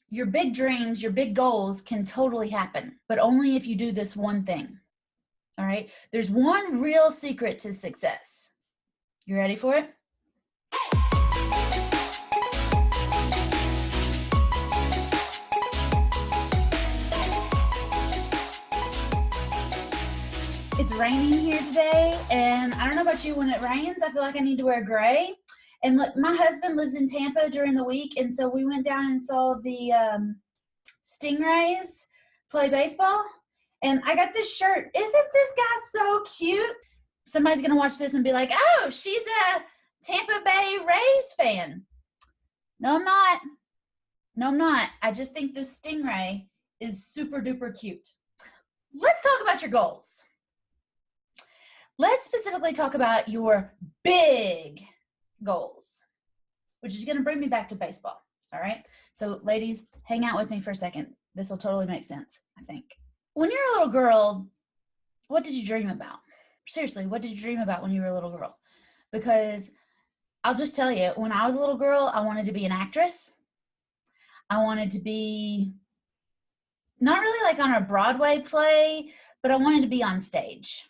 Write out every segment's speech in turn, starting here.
Your big dreams, your big goals can totally happen, but only if you do this one thing. All right? There's one real secret to success. You ready for it? It's raining here today, and I don't know about you, when it rains, I feel like I need to wear gray. And look, my husband lives in Tampa during the week, and so we went down and saw the Stingrays play baseball. And I got this shirt. Isn't this guy so cute? Somebody's going to watch this and be like, oh, she's a Tampa Bay Rays fan. No, I'm not. No, I'm not. I just think this Stingray is super duper cute. Let's talk about your goals. Let's specifically talk about your big goals, which is going to bring me back to baseball. All right. So ladies, hang out with me for a second. This will totally make sense, I think. When you're a little girl, what did you dream about? Seriously, what did you dream about when you were a little girl? Because I'll just tell you, when I was a little girl, I wanted to be an actress. I wanted to be not really like on a Broadway play, but I wanted to be on stage.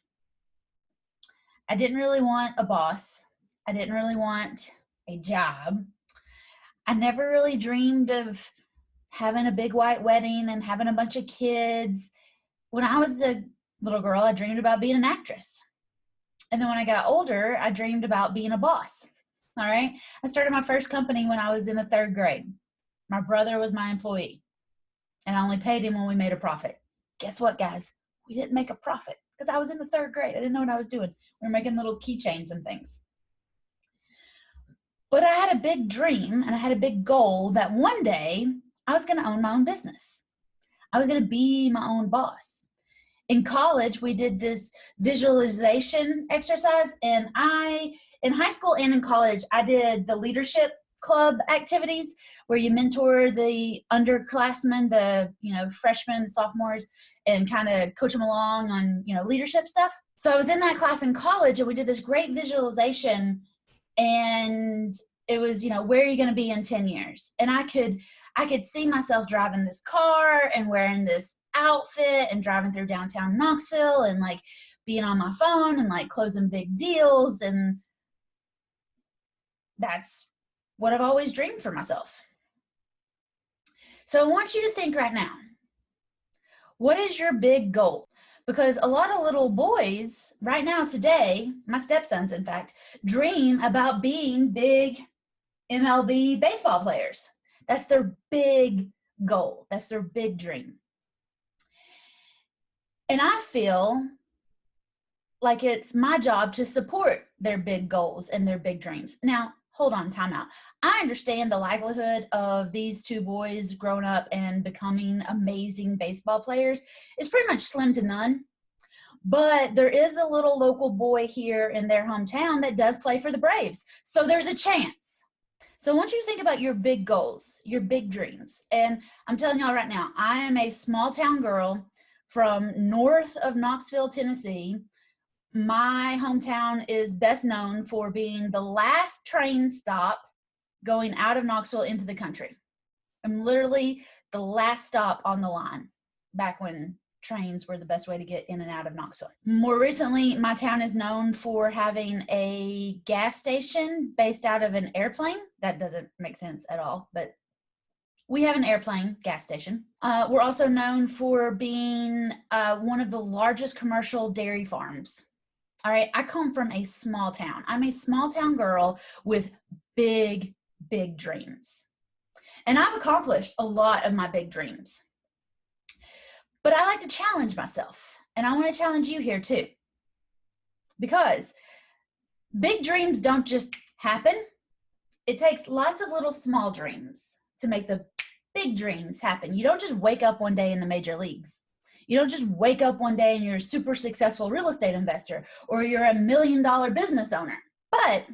I didn't really want a boss. I didn't really want a job. I never really dreamed of having a big white wedding and having a bunch of kids. When I was a little girl, I dreamed about being an actress. And then when I got older, I dreamed about being a boss. All right. I started my first company when I was in the 3rd grade. My brother was my employee, and I only paid him when we made a profit. Guess what, guys? We didn't make a profit because I was in the 3rd grade. I didn't know what I was doing. We were making little keychains and things. But I had a big dream and I had a big goal that one day I was going to own my own business. I was going to be my own boss. In college, we did this visualization exercise, and in high school and in college, I did the leadership club activities where you mentor the underclassmen, the freshmen, sophomores, and kind of coach them along on leadership stuff. So I was in that class in college, and we did this great visualization, and it was where are you going to be in 10 years? And I could see myself driving this car and wearing this outfit and driving through downtown Knoxville and like being on my phone and like closing big deals, and that's what I've always dreamed for myself. So I want you to think right now, what is your big goal? Because a lot of little boys right now today, my stepsons in fact, dream about being big MLB baseball players. That's their big goal. That's their big dream. And I feel like it's my job to support their big goals and their big dreams. Now, hold on, time out. I understand the likelihood of these two boys growing up and becoming amazing baseball players is pretty much slim to none. But there is a little local boy here in their hometown that does play for the Braves. So there's a chance. So I want you to think about your big goals, your big dreams. And I'm telling y'all right now, I am a small town girl from north of Knoxville, Tennessee. My hometown is best known for being the last train stop going out of Knoxville into the country. I'm literally the last stop on the line back when trains were the best way to get in and out of Knoxville. More recently, my town is known for having a gas station based out of an airplane. That doesn't make sense at all, but we have an airplane gas station. We're also known for being one of the largest commercial dairy farms. All right, I come from a small town. I'm a small town girl with big, big dreams. And I've accomplished a lot of my big dreams. But I like to challenge myself, and I want to challenge you here too. Because big dreams don't just happen. It takes lots of little small dreams to make the big dreams happen. You don't just wake up one day in the major leagues. You don't just wake up one day and you're a super successful real estate investor or you're a $1 million business owner. But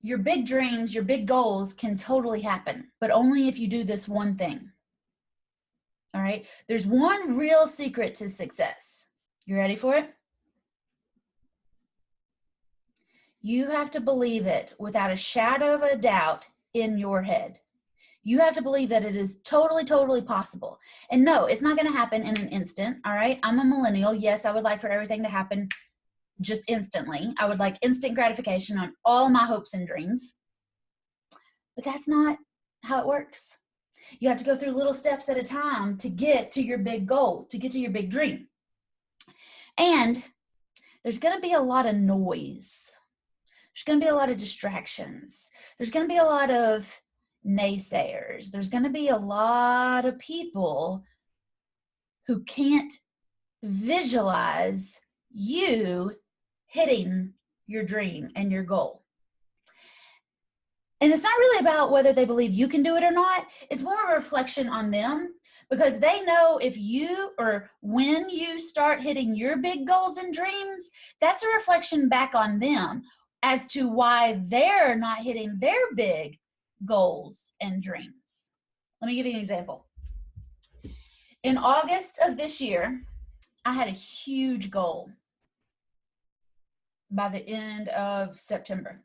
your big dreams, your big goals can totally happen, but only if you do this one thing. All right? There's one real secret to success. You ready for it? You have to believe it without a shadow of a doubt in your head. You have to believe that it is totally, totally possible. And no, it's not going to happen in an instant. All right. I'm a millennial. Yes, I would like for everything to happen just instantly. I would like instant gratification on all my hopes and dreams. But that's not how it works. You have to go through little steps at a time to get to your big goal, to get to your big dream. And there's going to be a lot of noise. There's going to be a lot of distractions. There's going to be a lot of naysayers. There's going to be a lot of people who can't visualize you hitting your dream and your goal. And it's not really about whether they believe you can do it or not. It's more a reflection on them, because they know if you, or when you start hitting your big goals and dreams, that's a reflection back on them as to why they're not hitting their big goals and dreams. Let me give you an example. In August of this year, I had a huge goal by the end of September.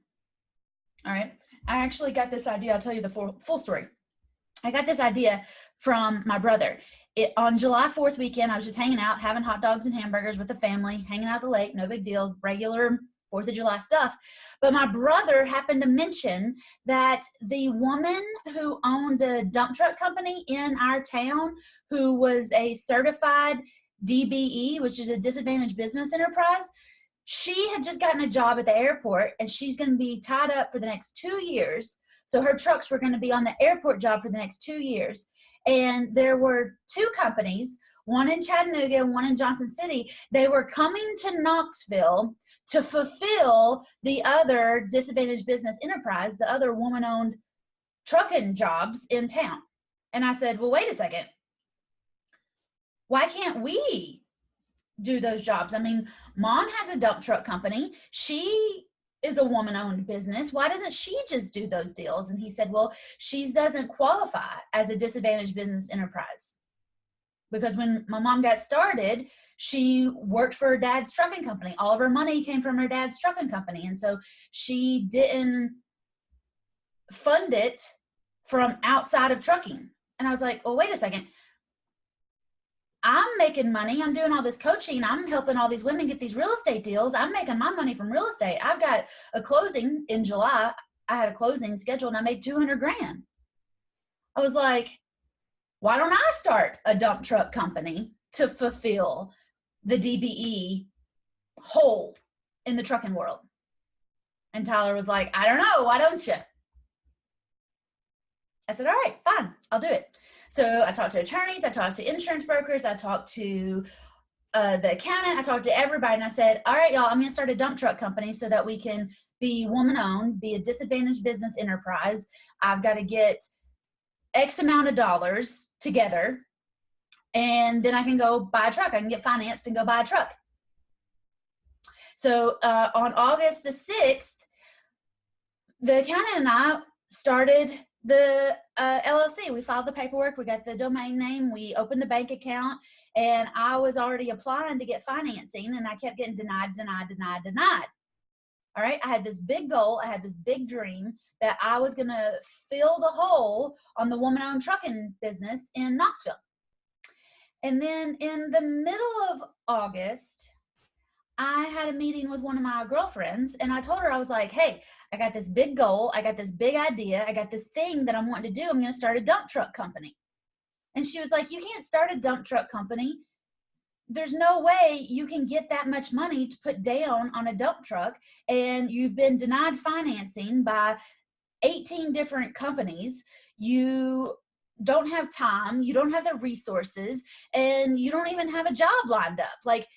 All right. I actually got this idea. I'll tell you the full story. I got this idea from my brother. On July 4th weekend, I was just hanging out, having hot dogs and hamburgers with the family, hanging out at the lake, no big deal, regular 4th of July stuff. But my brother happened to mention that the woman who owned a dump truck company in our town, who was a certified DBE, which is a disadvantaged business enterprise, she had just gotten a job at the airport, and she's going to be tied up for the next 2 years. So her trucks were going to be on the airport job for the next 2 years. And there were two companies, one in Chattanooga and one in Johnson City. They were coming to Knoxville to fulfill the other disadvantaged business enterprise, the other woman-owned trucking jobs in town. And I said, well, wait a second. Why can't we do those jobs? I mean, Mom has a dump truck company. She is a woman-owned business. Why doesn't she just do those deals? And he said, well, she doesn't qualify as a disadvantaged business enterprise, because when my mom got started, she worked for her dad's trucking company. All of her money came from her dad's trucking company. And so she didn't fund it from outside of trucking. And I was like, well, wait a second. I'm making money. I'm doing all this coaching. I'm helping all these women get these real estate deals. I'm making my money from real estate. I've got a closing in July. I had a closing scheduled and I made $200,000. I was like, why don't I start a dump truck company to fulfill the DBE hole in the trucking world? And Tyler was like, I don't know. Why don't you? I said, all right, fine, I'll do it. So I talked to attorneys, I talked to insurance brokers, I talked to the accountant, I talked to everybody, and I said, all right, y'all, I'm gonna start a dump truck company so that we can be woman-owned, be a disadvantaged business enterprise. I've got to get X amount of dollars together, and then I can go buy a truck. I can get financed and go buy a truck. So on August the 6th, the accountant and I started the LLC. We filed the paperwork, we got the domain name, we opened the bank account, and I was already applying to get financing, and I kept getting denied. All right, I had this big goal, I had this big dream that I was gonna fill the hole on the woman-owned trucking business in Knoxville. And then in the middle of August, I had a meeting with one of my girlfriends, and I told her, I was like, hey, I got this big goal. I got this big idea. I got this thing that I'm wanting to do. I'm going to start a dump truck company. And she was like, you can't start a dump truck company. There's no way you can get that much money to put down on a dump truck. And you've been denied financing by 18 different companies. You don't have time. You don't have the resources, and you don't even have a job lined up. Like,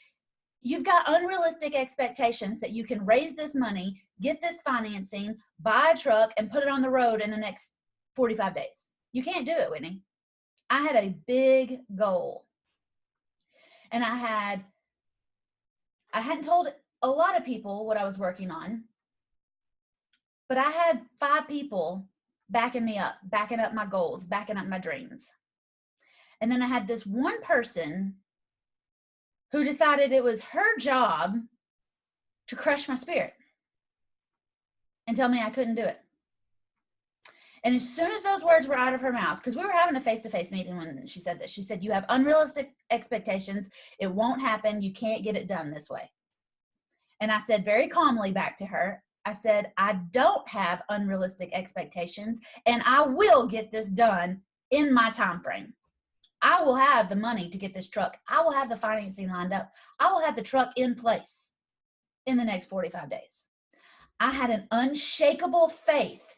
you've got unrealistic expectations that you can raise this money, get this financing, buy a truck, and put it on the road in the next 45 days. You can't do it, Whitney. I had a big goal. And I hadn't told a lot of people what I was working on, but I had 5 people backing me up, backing up my goals, backing up my dreams. And then I had this one person who decided it was her job to crush my spirit and tell me I couldn't do it. And as soon as those words were out of her mouth, because we were having a face-to-face meeting when she said this, she said, you have unrealistic expectations. It won't happen. You can't get it done this way. And I said very calmly back to her, I said, I don't have unrealistic expectations, and I will get this done in my time frame. I will have the money to get this truck. I will have the financing lined up. I will have the truck in place in the next 45 days. I had an unshakable faith,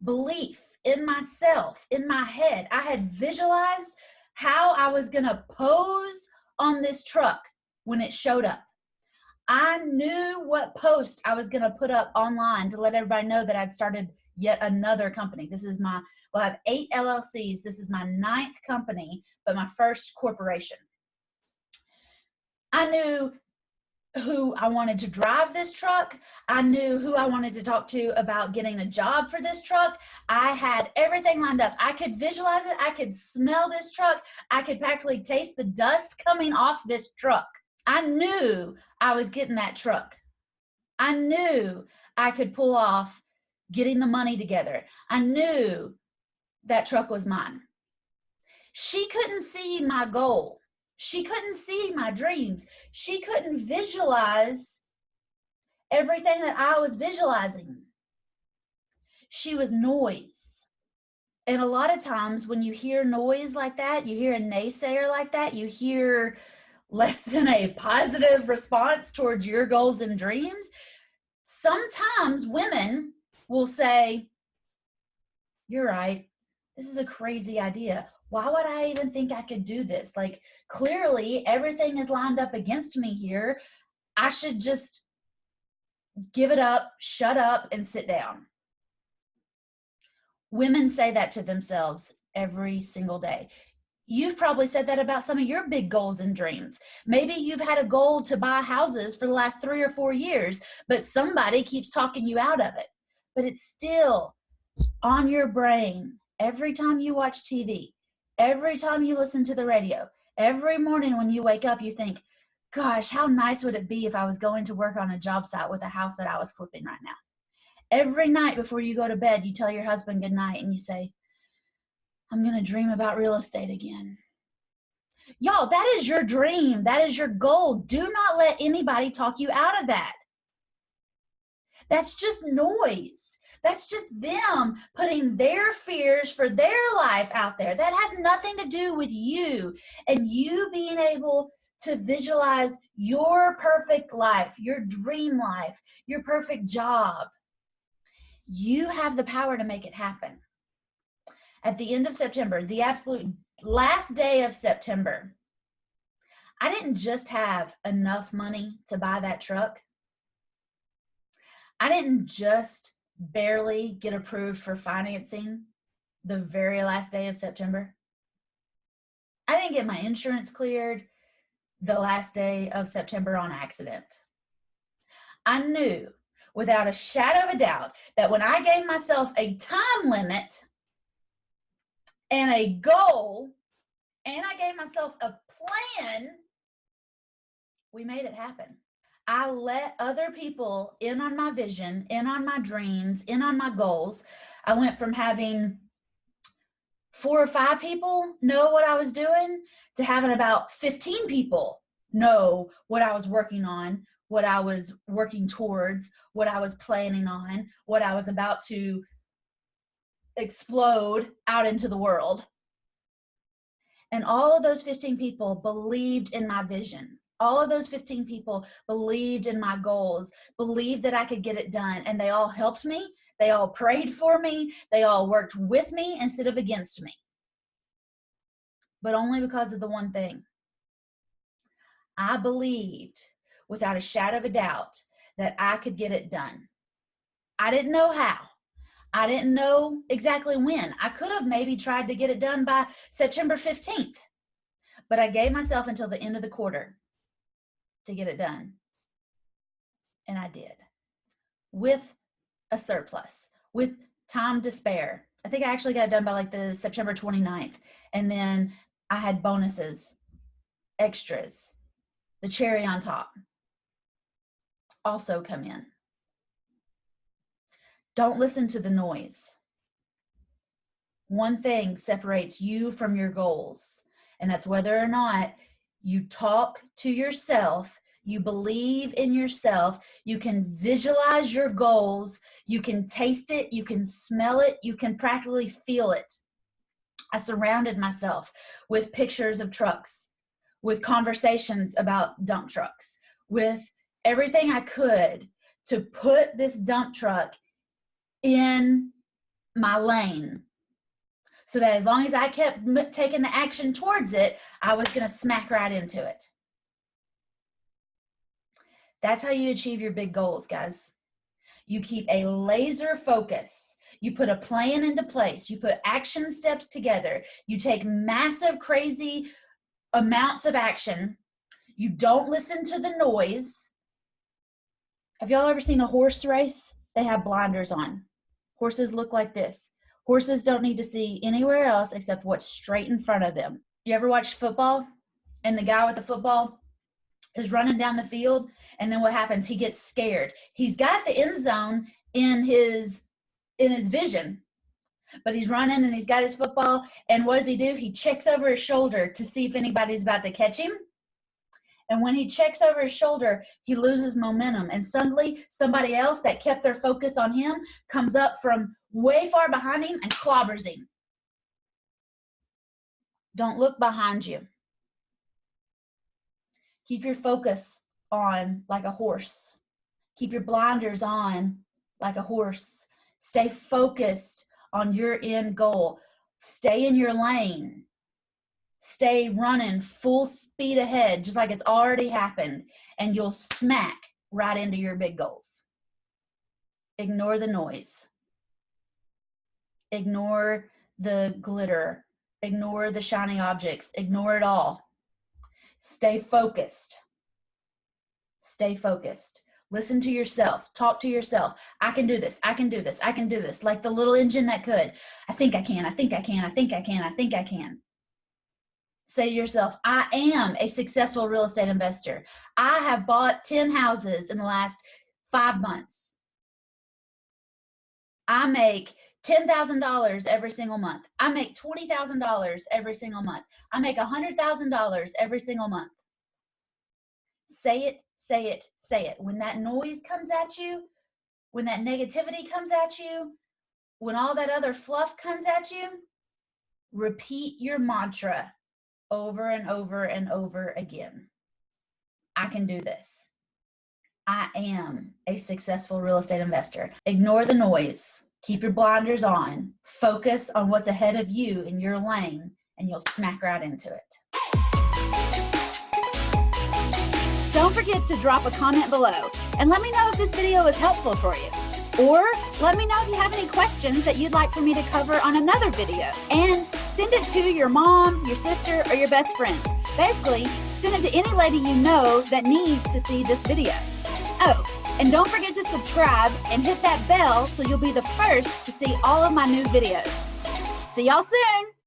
belief in myself, in my head. I had visualized how I was going to pose on this truck when it showed up. I knew what post I was going to put up online to let everybody know that I'd started yet another company. I have 8 LLCs. This is my 9th company, but my first corporation. I knew who I wanted to drive this truck. I knew who I wanted to talk to about getting a job for this truck. I had everything lined up. I could visualize it. I could smell this truck. I could practically taste the dust coming off this truck. I knew I was getting that truck. I knew I could pull off getting the money together. I knew that truck was mine. She couldn't see my goal. She couldn't see my dreams. She couldn't visualize everything that I was visualizing. She was noise. And a lot of times when you hear noise like that, you hear a naysayer like that, you hear less than a positive response towards your goals and dreams, sometimes women will say, you're right. This is a crazy idea. Why would I even think I could do this? Like, clearly everything is lined up against me here. I should just give it up, shut up, and sit down. Women say that to themselves every single day. You've probably said that about some of your big goals and dreams. Maybe you've had a goal to buy houses for the last 3 or 4 years, but somebody keeps talking you out of it. But it's still on your brain every time you watch TV, every time you listen to the radio, every morning when you wake up, you think, gosh, how nice would it be if I was going to work on a job site with a house that I was flipping right now? Every night before you go to bed, you tell your husband good night and you say, I'm going to dream about real estate again. Y'all, that is your dream. That is your goal. Do not let anybody talk you out of that. That's just noise. That's just them putting their fears for their life out there. That has nothing to do with you and you being able to visualize your perfect life, your dream life, your perfect job. You have the power to make it happen. At the end of September, the absolute last day of September, I didn't just have enough money to buy that truck. I didn't just barely get approved for financing the very last day of September. I didn't get my insurance cleared the last day of September on accident. I knew without a shadow of a doubt that when I gave myself a time limit and a goal, and I gave myself a plan, we made it happen. I let other people in on my vision, in on my dreams, in on my goals. I went from having 4 or 5 people know what I was doing to having about 15 people know what I was working on, what I was working towards, what I was planning on, what I was about to explode out into the world. And all of those 15 people believed in my vision. All of those 15 people believed in my goals, believed that I could get it done. And they all helped me. They all prayed for me. They all worked with me instead of against me. But only because of the one thing. I believed without a shadow of a doubt that I could get it done. I didn't know how. I didn't know exactly when. I could have maybe tried to get it done by September 15th, but I gave myself until the end of the quarter to get it done. And I did. With a surplus, with time to spare. I think I actually got it done by like the September 29th. And then I had bonuses, extras, the cherry on top also come in. Don't listen to the noise. One thing separates you from your goals, and that's whether or not you talk to yourself, you believe in yourself, you can visualize your goals, you can taste it, you can smell it, you can practically feel it. I surrounded myself with pictures of trucks, with conversations about dump trucks, with everything I could to put this dump truck in my lane, so that as long as I kept taking the action towards it, I was going to smack right into it. That's how you achieve your big goals, guys. You keep a laser focus. You put a plan into place. You put action steps together. You take massive, crazy amounts of action. You don't listen to the noise. Have y'all ever seen a horse race? They have blinders on. Horses look like this. Horses don't need to see anywhere else except what's straight in front of them. You ever watch football and the guy with the football is running down the field, and then what happens? He gets scared. He's got the end zone in his vision, but he's running and he's got his football, and what does he do? He checks over his shoulder to see if anybody's about to catch him. And when he checks over his shoulder, he loses momentum. And suddenly, somebody else that kept their focus on him comes up from way far behind him and clobbers him. Don't look behind you. Keep your focus on like a horse. Keep your blinders on like a horse. Stay focused on your end goal. Stay in your lane. Stay running full speed ahead, just like it's already happened, and you'll smack right into your big goals. Ignore the noise. Ignore the glitter. Ignore the shiny objects. Ignore it all. Stay focused. Stay focused. Listen to yourself. Talk to yourself. I can do this. I can do this. I can do this. Like the little engine that could. I think I can. I think I can. I think I can. I think I can. Say to yourself, I am a successful real estate investor. I have bought 10 houses in the last 5 months. I make $10,000 every single month. I make $20,000 every single month. I make $100,000 every single month. Say it, say it, say it. When that noise comes at you, when that negativity comes at you, when all that other fluff comes at you, repeat your mantra over and over and over again. I can do this. I am a successful real estate investor. Ignore the noise. Keep your blinders on. Focus on what's ahead of you in your lane, and you'll smack right into it. Don't forget to drop a comment below and let me know if this video was helpful for you. Or let me know if you have any questions that you'd like for me to cover on another video. And send it to your mom, your sister, or your best friend. Basically, send it to any lady you know that needs to see this video. Oh, and don't forget to subscribe and hit that bell so you'll be the first to see all of my new videos. See y'all soon!